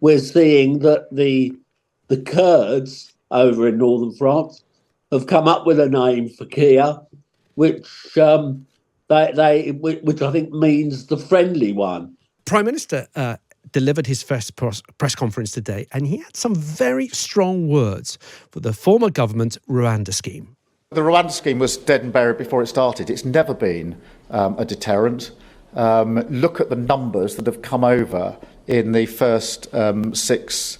we're seeing that the Kurds over in northern France have come up with a name for Kier, which which I think means the friendly one. Prime Minister delivered his first press conference today, and he had some very strong words for the former government's Rwanda scheme. The Rwanda scheme was dead and buried before it started. It's never been a deterrent. Look at the numbers that have come over in the first 6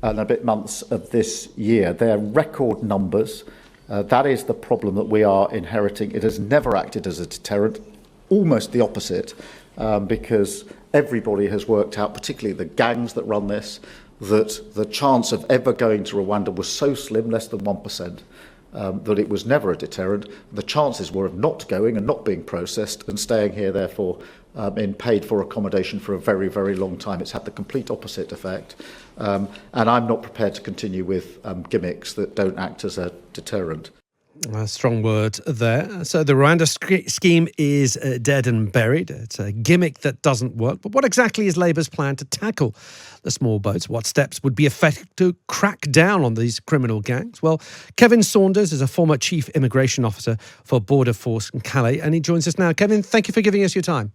and a bit months of this year. They're record numbers. That is the problem that we are inheriting. It has never acted as a deterrent, almost the opposite, because everybody has worked out, particularly the gangs that run this, that the chance of ever going to Rwanda was so slim, less than 1%. That it was never a deterrent. The chances were of not going and not being processed and staying here, therefore, in paid-for accommodation for a very, very long time. It's had the complete opposite effect. And I'm not prepared to continue with gimmicks that don't act as a deterrent. A strong word there. So the Rwanda scheme is dead and buried. It's a gimmick that doesn't work. But what exactly is Labour's plan to tackle the small boats? What steps would be effective to crack down on these criminal gangs? Well, Kevin Saunders is a former chief immigration officer for Border Force in Calais, and he joins us now. Kevin, thank you for giving us your time.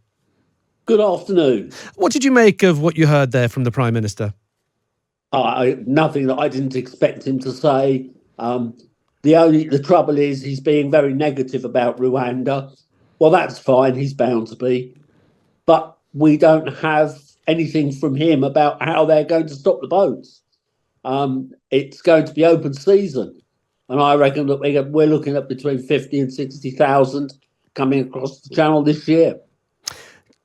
Good afternoon. What did you make of what you heard there from the Prime Minister? Nothing that I didn't expect him to say. The trouble is he's being very negative about Rwanda. Well, that's fine. He's bound to be. But we don't have anything from him about how they're going to stop the boats. It's going to be open season. And I reckon that we're looking at between 50 and 60,000 coming across the channel this year.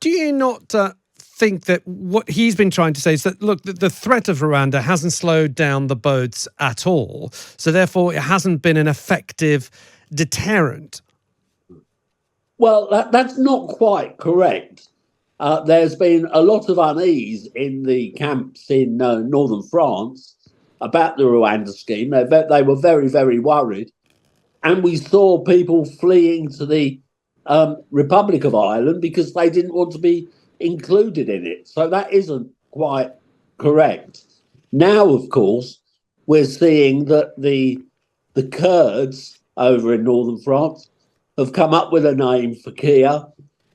Do you not think that what he's been trying to say is that, look, the threat of Rwanda hasn't slowed down the boats at all, so therefore it hasn't been an effective deterrent? Well, that's not quite correct. There's been a lot of unease in the camps in northern France about the Rwanda scheme. They were very, very worried. And we saw people fleeing to the Republic of Ireland because they didn't want to be included in it. So that isn't quite correct. Now, of course, we're seeing that the Kurds over in northern France have come up with a name for Kier,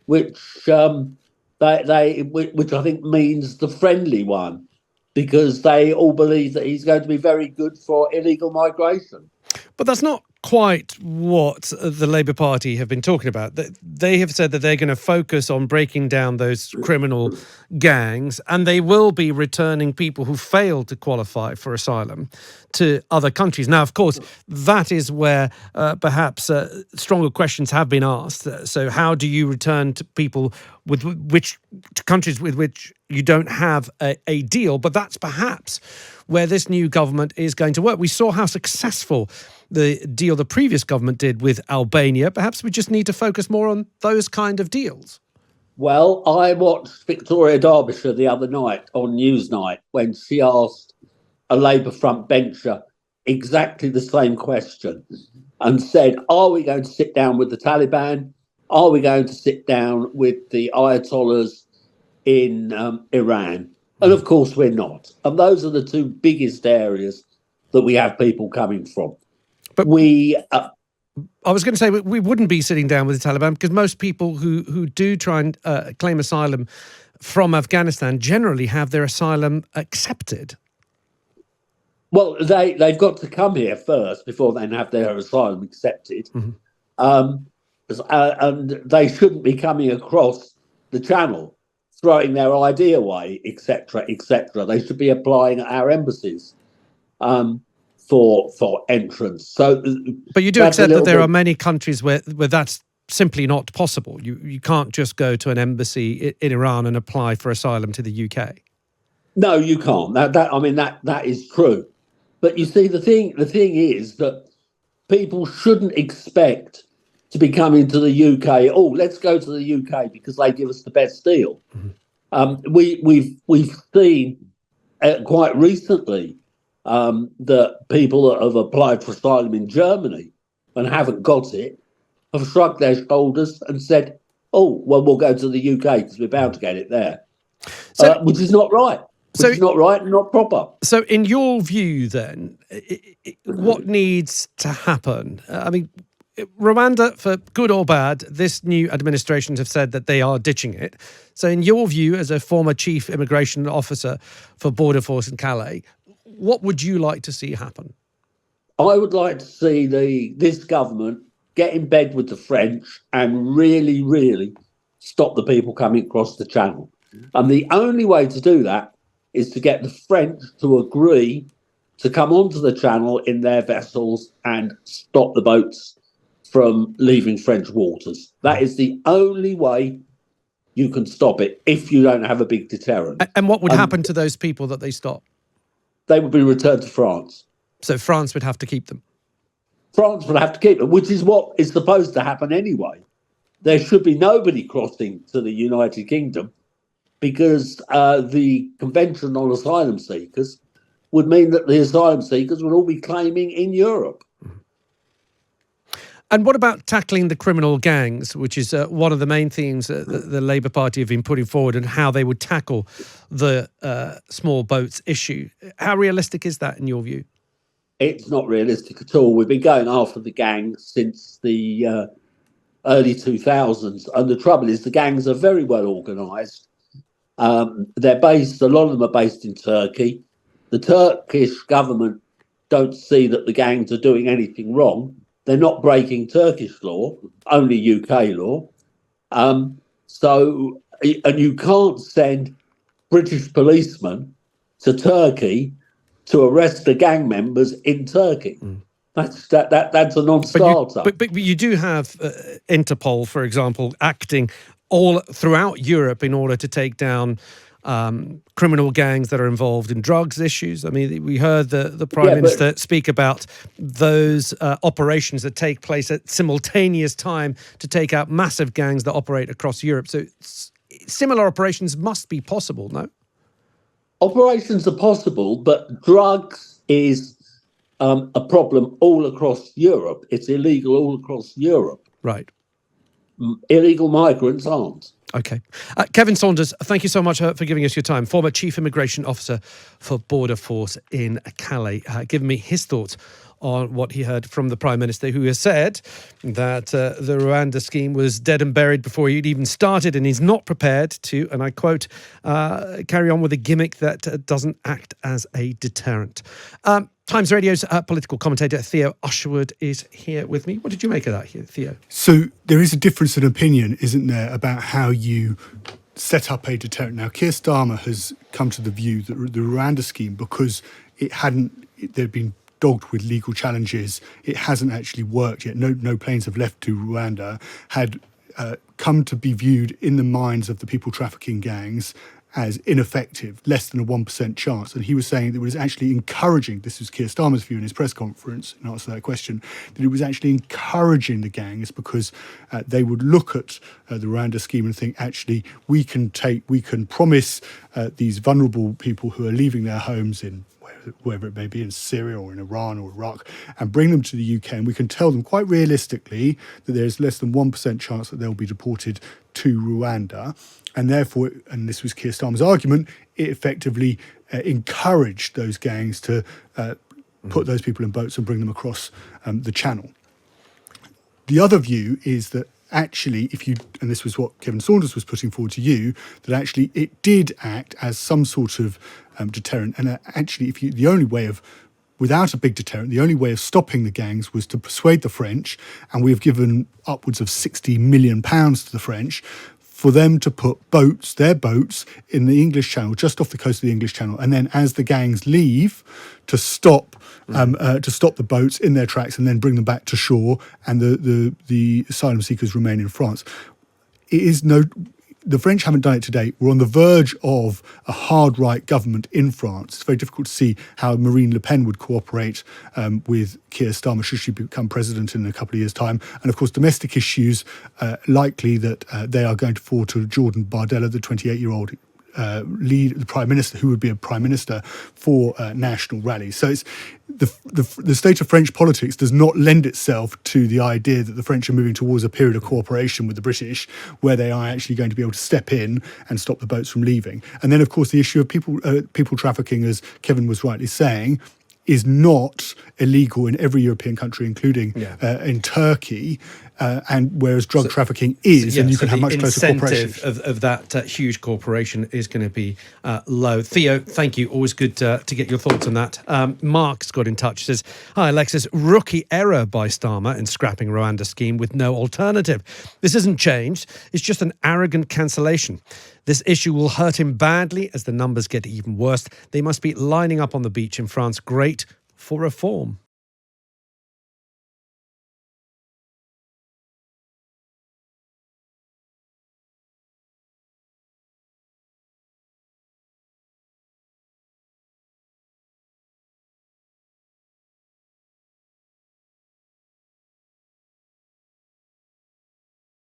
which which I think means the friendly one, because they all believe that he's going to be very good for illegal migration. But that's not quite what the Labour Party have been talking about. They have said that they're going to focus on breaking down those criminal gangs, and they will be returning people who fail to qualify for asylum to other countries. Now, of course, that is where perhaps stronger questions have been asked. So how do you return to people to countries with which you don't have a deal? But that's perhaps where this new government is going to work. We saw how successful the deal the previous government did with Albania. Perhaps we just need to focus more on those kind of deals. Well, I watched Victoria Derbyshire the other night on Newsnight when she asked a Labour front bencher exactly the same question and said, are we going to sit down with the Taliban? Are we going to sit down with the Ayatollahs in Iran? And of course we're not. And those are the two biggest areas that we have people coming from. But I was going to say we wouldn't be sitting down with the Taliban, because most people who do try and claim asylum from Afghanistan generally have their asylum accepted. Well, they've got to come here first before they have their asylum accepted. Mm-hmm. And they shouldn't be coming across the channel, throwing their ID away, etc., etc. They should be applying at our embassies for entrance. So, but you do accept that there are many countries where that's simply not possible. You can't just go to an embassy in Iran and apply for asylum to the UK. No, you can't. That is true. But you see, the thing is that people shouldn't expect to be coming to the UK. Oh, let's go to the UK because they give us the best deal. Mm-hmm. We've seen quite recently that people that have applied for asylum in Germany and haven't got it have shrugged their shoulders and said, "Oh, well, we'll go to the UK because we're bound to get it there," which is not right. which is not right and not proper. So in your view, then, what needs to happen? Rwanda, for good or bad, this new administration have said that they are ditching it. So in your view, as a former chief immigration officer for Border Force in Calais, what would you like to see happen? I would like to see this government get in bed with the French and really, really stop the people coming across the channel. And the only way to do that is to get the French to agree to come onto the channel in their vessels and stop the boats from leaving French waters. That is the only way you can stop it if you don't have a big deterrent. And what would happen to those people that they stop? They would be returned to France. So France would have to keep them? France would have to keep them, which is what is supposed to happen anyway. There should be nobody crossing to the United Kingdom because the Convention on Asylum Seekers would mean that the asylum seekers would all be claiming in Europe. And what about tackling the criminal gangs, which is one of the main themes that the Labour Party have been putting forward, and how they would tackle the small boats issue? How realistic is that in your view? It's not realistic at all. We've been going after the gangs since the early 2000s. And the trouble is the gangs are very well organised. They're based, a lot of them are based in Turkey. The Turkish government don't see that the gangs are doing anything wrong. They're not breaking Turkish law, only UK law. And you can't send British policemen to Turkey to arrest the gang members in Turkey. That's a non-starter. But you do have Interpol, for example, acting all throughout Europe in order to take down criminal gangs that are involved in drugs issues. I mean, we heard the Prime Minister speak about those operations that take place at simultaneous time to take out massive gangs that operate across Europe. So similar operations must be possible, no? Operations are possible, but drugs is a problem all across Europe. It's illegal all across Europe. Right. Illegal migrants aren't. Okay. Kevin Saunders, thank you so much for giving us your time. Former Chief Immigration Officer for Border Force in Calais, giving me his thoughts on what he heard from the Prime Minister, who has said that the Rwanda scheme was dead and buried before he'd even started, and he's not prepared to, and I quote, carry on with a gimmick that doesn't act as a deterrent. Times Radio's political commentator Theo Usherwood is here with me. What did you make of that, Theo? So there is a difference in opinion, isn't there, about how you set up a deterrent. Now, Keir Starmer has come to the view that the Rwanda scheme, because there'd been dogged with legal challenges, it hasn't actually worked yet. No planes have left to Rwanda, had come to be viewed in the minds of the people trafficking gangs as ineffective, less than a 1% chance. And he was saying that it was actually encouraging, this was Keir Starmer's view in his press conference in answer to that question, that it was actually encouraging the gangs because they would look at the Rwanda scheme and think, actually, we can promise these vulnerable people who are leaving their homes in wherever it may be, in Syria or in Iran or Iraq, and bring them to the UK, and we can tell them quite realistically that there's less than 1% chance that they'll be deported to Rwanda. And therefore, and this was Keir Starmer's argument, it effectively encouraged those gangs to put those people in boats and bring them across the channel. The other view is that actually, and this was what Kevin Saunders was putting forward to you, that actually it did act as some sort of deterrent. And actually, the only way of, without a big deterrent, the only way of stopping the gangs was to persuade the French, and we've given upwards of £60 million to the French, for them to put their boats in the English Channel, just off the coast of the English Channel, and then as the gangs leave, to stop the boats in their tracks and then bring them back to shore, and the asylum seekers remain in France. The French haven't done it today. We're on the verge of a hard right government in France. It's very difficult to see how Marine Le Pen would cooperate with Keir Starmer should she become president in a couple of years' time. And of course, domestic issues, likely that they are going to fall to Jordan Bardella, the 28-year-old lead the prime minister, who would be a prime minister for national rallies. So it's the state of French politics does not lend itself to the idea that the French are moving towards a period of cooperation with the British, where they are actually going to be able to step in and stop the boats from leaving. And then, of course, the issue of people trafficking, as Kevin was rightly saying, is not illegal in every European country, including in Turkey, and whereas drug trafficking is, and you can have much closer cooperation. The incentive of that huge corporation is going to be low. Theo, thank you. Always good to get your thoughts on that. Mark's got in touch, says, "Hi, Alexis. Rookie error by Starmer in scrapping Rwanda scheme with no alternative. This isn't changed. It's just an arrogant cancellation. This issue will hurt him badly as the numbers get even worse. They must be lining up on the beach in France. Great for reform."